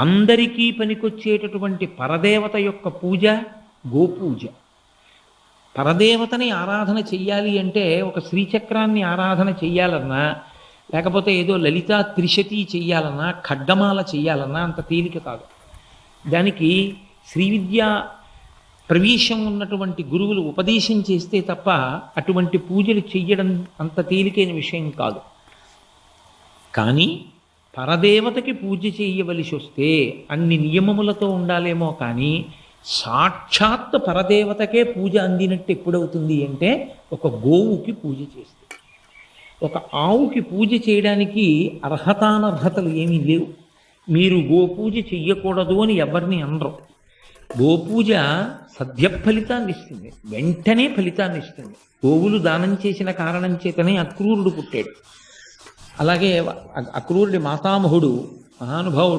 అందరికీ పనికొచ్చేటటువంటి పరదేవత యొక్క పూజ గోపూజ. పరదేవతని ఆరాధన చెయ్యాలి అంటే ఒక శ్రీచక్రాన్ని ఆరాధన చెయ్యాలన్నా, లేకపోతే ఏదో లలితా త్రిశతి చెయ్యాలన్నా, ఖడ్గమాల చెయ్యాలన్నా అంత తేలిక కాదు. దానికి శ్రీ విద్యా ప్రవేశం ఉన్నటువంటి గురువులు ఉపదేశం చేస్తే తప్ప అటువంటి పూజలు చెయ్యడం అంత తేలికైన విషయం కాదు. కానీ పరదేవతకి పూజ చేయవలసి వస్తే అన్ని నియమములతో ఉండాలేమో, కానీ సాక్షాత్ పరదేవతకే పూజ అందినట్టు ఎప్పుడవుతుంది అంటే ఒక గోవుకి పూజ చేస్తే. ఒక ఆవుకి పూజ చేయడానికి అర్హతానర్హతలు ఏమీ లేవు. మీరు గోపూజ చెయ్యకూడదు అని ఎవరిని అనరు. గోపూజ సద్య ఫలితాన్ని ఇస్తుంది, వెంటనే ఫలితాన్ని ఇస్తుంది. గోవులు దానం చేసిన కారణం చేతనే అక్రూరుడు పుట్టాడు. అలాగే అక్రూరుడి మాతామహుడు మహానుభావుడు